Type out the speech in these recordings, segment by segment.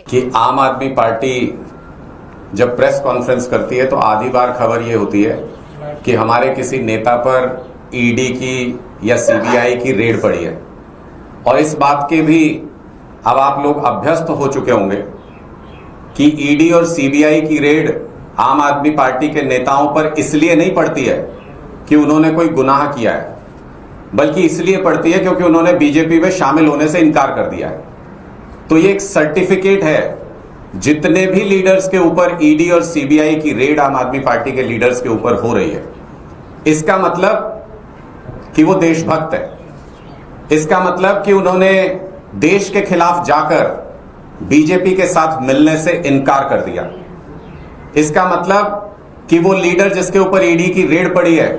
कि आम आदमी पार्टी जब प्रेस कॉन्फ्रेंस करती है तो आधी बार खबर ये होती है कि हमारे किसी नेता पर ईडी की या सीबीआई की रेड पड़ी है, और इस बात के भी अब आप लोग अभ्यस्त हो चुके होंगे कि ईडी और सीबीआई की रेड आम आदमी पार्टी के नेताओं पर इसलिए नहीं पड़ती है कि उन्होंने कोई गुनाह किया है, बल्कि इसलिए पड़ती है क्योंकि उन्होंने बीजेपी में शामिल होने से इनकार कर दिया है। तो ये एक सर्टिफिकेट है जितने भी लीडर्स के ऊपर ईडी और सीबीआई की रेड आम आदमी पार्टी के लीडर्स के ऊपर हो रही है, इसका मतलब कि वो देशभक्त है। इसका मतलब कि उन्होंने देश के खिलाफ जाकर बीजेपी के साथ मिलने से इनकार कर दिया। इसका मतलब कि वो लीडर जिसके ऊपर ईडी की रेड पड़ी है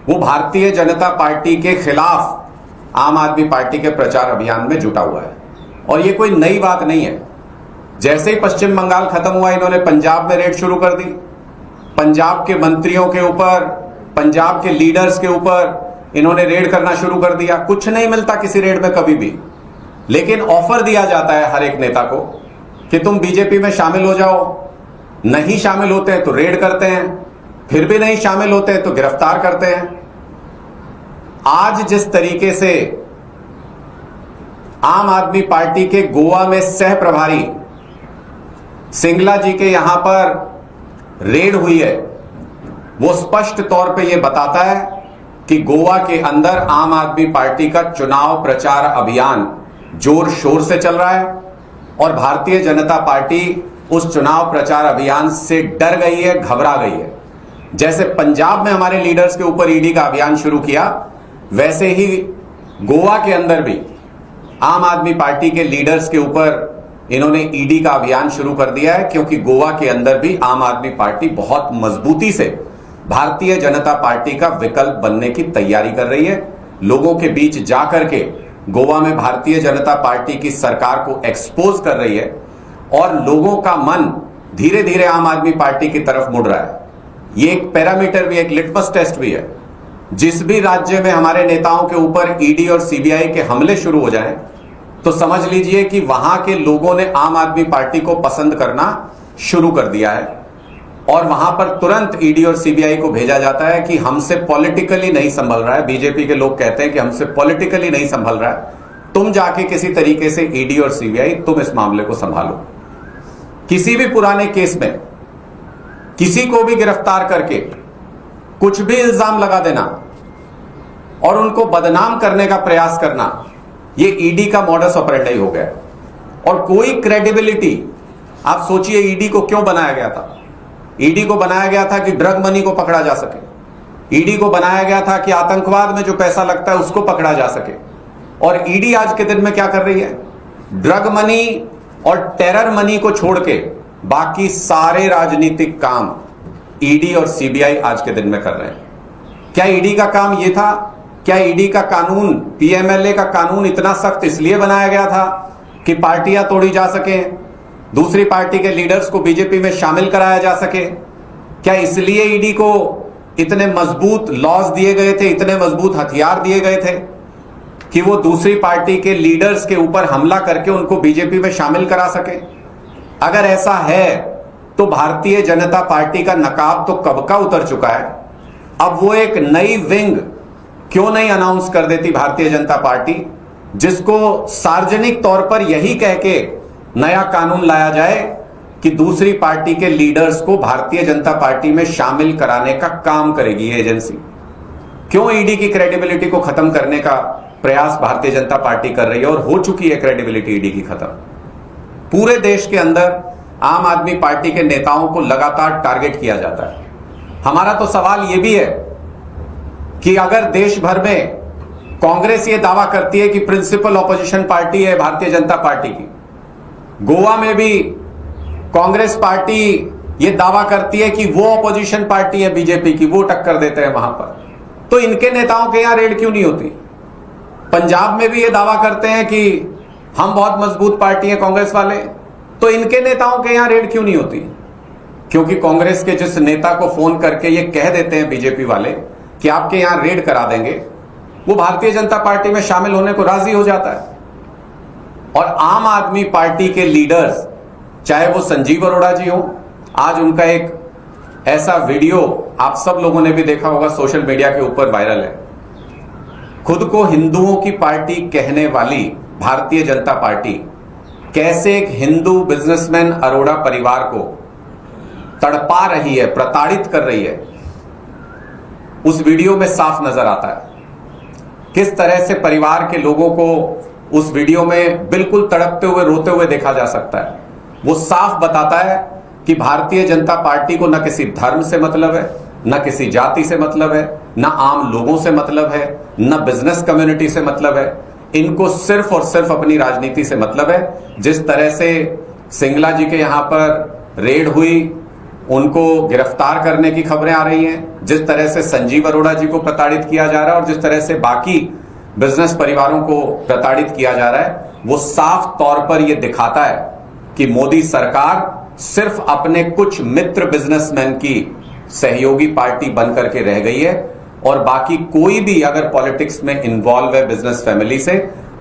वो भारतीय जनता पार्टी के खिलाफ आम आदमी पार्टी के प्रचार अभियान में जुटा हुआ है। और ये कोई नई बात नहीं है। जैसे ही पश्चिम बंगाल खत्म हुआ, इन्होंने पंजाब में रेड शुरू कर दी। पंजाब के मंत्रियों के ऊपर, पंजाब के लीडर्स के ऊपर इन्होंने रेड करना शुरू कर दिया। कुछ नहीं मिलता किसी रेड में कभी भी, लेकिन ऑफर दिया जाता है हर एक नेता को कि तुम बीजेपी में शामिल हो जाओ। नहीं शामिल होते हैं तो रेड करते हैं, फिर भी नहीं शामिल होते हैं तो गिरफ्तार करते हैं। आज जिस तरीके से आम आदमी पार्टी के गोवा में सह प्रभारी सिंगला जी के यहां पर रेड हुई है, वो स्पष्ट तौर पे ये बताता है कि गोवा के अंदर आम आदमी पार्टी का चुनाव प्रचार अभियान जोर शोर से चल रहा है और भारतीय जनता पार्टी उस चुनाव प्रचार अभियान से डर गई है, घबरा गई है। जैसे पंजाब में हमारे लीडर्स के ऊपर ईडी का अभियान शुरू किया, वैसे ही गोवा के अंदर भी आम आदमी पार्टी के लीडर्स के ऊपर इन्होंने ईडी का अभियान शुरू कर दिया है, क्योंकि गोवा के अंदर भी आम आदमी पार्टी बहुत मजबूती से भारतीय जनता पार्टी का विकल्प बनने की तैयारी कर रही है। लोगों के बीच जाकर के गोवा में भारतीय जनता पार्टी की सरकार को एक्सपोज कर रही है और लोगों का मन धीरे धीरे आम आदमी पार्टी की तरफ मुड़ रहा है। ये एक पैरामीटर भी, एक लिटमस टेस्ट भी है। जिस भी राज्य में हमारे नेताओं के ऊपर ईडी और सीबीआई के हमले शुरू हो जाएं, तो समझ लीजिए कि वहां के लोगों ने आम आदमी पार्टी को पसंद करना शुरू कर दिया है और वहां पर तुरंत ईडी और सीबीआई को भेजा जाता है कि हमसे पॉलिटिकली नहीं संभल रहा है। बीजेपी के लोग कहते हैं कि हमसे पॉलिटिकली नहीं संभल रहा है, तुम जाके किसी तरीके से ईडी और सीबीआई तुम इस मामले को संभालो। किसी भी पुराने केस में किसी को भी गिरफ्तार करके कुछ भी इल्जाम लगा देना और उनको बदनाम करने का प्रयास करना, ये ईडी का मॉडस ऑपरेंडी हो गया। और कोई क्रेडिबिलिटी, आप सोचिए ईडी को क्यों बनाया गया था। ईडी को बनाया गया था कि ड्रग मनी को पकड़ा जा सके। ईडी को बनाया गया था कि आतंकवाद में जो पैसा लगता है उसको पकड़ा जा सके। और ईडी आज के दिन में क्या कर रही है? ड्रग मनी और टेरर मनी को छोड़ के बाकी सारे राजनीतिक काम ईडी और सीबीआई आज के दिन में कर रहे हैं। क्या ईडी का काम यह था? क्या ईडी का कानून, पीएमएलए का कानून इतना सख्त इसलिए बनाया गया था कि पार्टियां तोड़ी जा सके, दूसरी पार्टी के लीडर्स को बीजेपी में शामिल कराया जा सके? क्या इसलिए ईडी को इतने मजबूत लॉज दिए गए थे, इतने मजबूत हथियार दिए गए थे कि वो दूसरी पार्टी के लीडर्स के ऊपर हमला करके उनको बीजेपी में शामिल करा सके? अगर ऐसा है तो भारतीय जनता पार्टी का नकाब तो कब का उतर चुका है। अब वो एक नई विंग क्यों नहीं अनाउंस कर देती भारतीय जनता पार्टी, जिसको सार्वजनिक तौर पर यही कह के नया कानून लाया जाए कि दूसरी पार्टी के लीडर्स को भारतीय जनता पार्टी में शामिल कराने का काम करेगी ये एजेंसी। क्यों ईडी की क्रेडिबिलिटी को खत्म करने का प्रयास भारतीय जनता पार्टी कर रही है और हो चुकी है क्रेडिबिलिटी ईडी की खत्म। पूरे देश के अंदर आम आदमी पार्टी के नेताओं को लगातार टारगेट किया जाता है। हमारा तो सवाल यह भी है कि अगर देश भर में कांग्रेस ये दावा करती है कि प्रिंसिपल ऑपोजिशन पार्टी है भारतीय जनता पार्टी की, गोवा में भी कांग्रेस पार्टी ये दावा करती है कि वो ऑपोजिशन पार्टी है बीजेपी की, वो टक्कर देते हैं वहां पर, तो इनके नेताओं के यहां रेड क्यों नहीं होती? पंजाब में भी ये दावा करते हैं कि हम बहुत मजबूत पार्टी है कांग्रेस वाले, तो इनके नेताओं के यहां रेड क्यों नहीं होती? क्योंकि कांग्रेस के जिस नेता को फोन करके ये कह देते हैं बीजेपी वाले कि आपके यहां रेड करा देंगे, वो भारतीय जनता पार्टी में शामिल होने को राजी हो जाता है। और आम आदमी पार्टी के लीडर्स चाहे वो संजीव अरोड़ा जी हो। आज उनका एक ऐसा वीडियो आप सब लोगों ने भी देखा होगा, सोशल मीडिया के ऊपर वायरल है। खुद को हिंदुओं की पार्टी कहने वाली भारतीय जनता पार्टी कैसे एक हिंदू बिजनेसमैन अरोड़ा परिवार को तड़पा रही है, प्रताड़ित कर रही है, उस वीडियो में साफ नजर आता है। किस तरह से परिवार के लोगों को उस वीडियो में बिल्कुल तड़पते हुए, रोते हुए देखा जा सकता है। वो साफ बताता है कि भारतीय जनता पार्टी को न किसी धर्म से मतलब है, न किसी जाति से मतलब है, न आम लोगों से मतलब है, न बिजनेस कम्युनिटी से मतलब है। इनको सिर्फ और सिर्फ अपनी राजनीति से मतलब है। जिस तरह से सिंगला जी के यहां पर रेड हुई, उनको गिरफ्तार करने की खबरें आ रही हैं, जिस तरह से संजीव अरोड़ा जी को प्रताड़ित किया जा रहा है और जिस तरह से बाकी बिजनेस परिवारों को प्रताड़ित किया जा रहा है, वो साफ तौर पर यह दिखाता है कि मोदी सरकार सिर्फ अपने कुछ मित्र बिजनेसमैन की सहयोगी पार्टी बन करके रह गई है और बाकी कोई भी अगर पॉलिटिक्स में इन्वॉल्व है बिजनेस फैमिली से,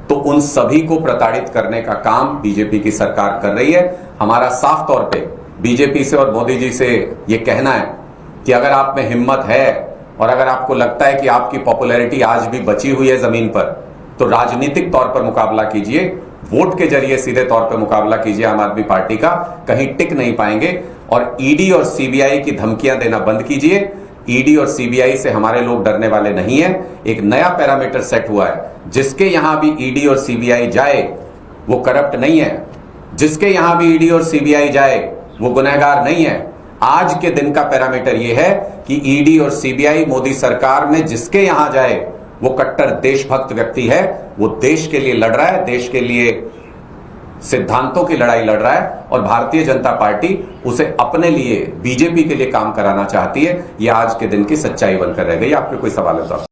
तो उन सभी को प्रताड़ित करने का काम बीजेपी की सरकार कर रही है। हमारा साफ तौर पे बीजेपी से और मोदी जी से यह कहना है कि अगर आप में हिम्मत है और अगर आपको लगता है कि आपकी पॉपुलैरिटी आज भी बची हुई है जमीन पर, तो राजनीतिक तौर पर मुकाबला कीजिए, वोट के जरिए सीधे तौर पर मुकाबला कीजिए आम आदमी पार्टी का। कहीं टिक नहीं पाएंगे। और ईडी और सीबीआई की धमकियां देना बंद कीजिए। ईडी और सीबीआई से हमारे लोग डरने वाले नहीं है। एक नया पैरामीटर सेट हुआ है, जिसके यहां भी ईडी और सीबीआई जाए वो करप्ट नहीं है, जिसके यहां भी ईडी और सीबीआई जाए वो गुनहगार नहीं है। आज के दिन का पैरामीटर यह है कि ईडी और सीबीआई मोदी सरकार में जिसके यहां जाए वो कट्टर देशभक्त व्यक्ति है, वो देश के लिए लड़ रहा है, देश के लिए सिद्धांतों की लड़ाई लड़ रहा है और भारतीय जनता पार्टी उसे अपने लिए, बीजेपी के लिए काम कराना चाहती है। यह आज के दिन की सच्चाई बनकर रह गई। आपके कोई सवाल है तो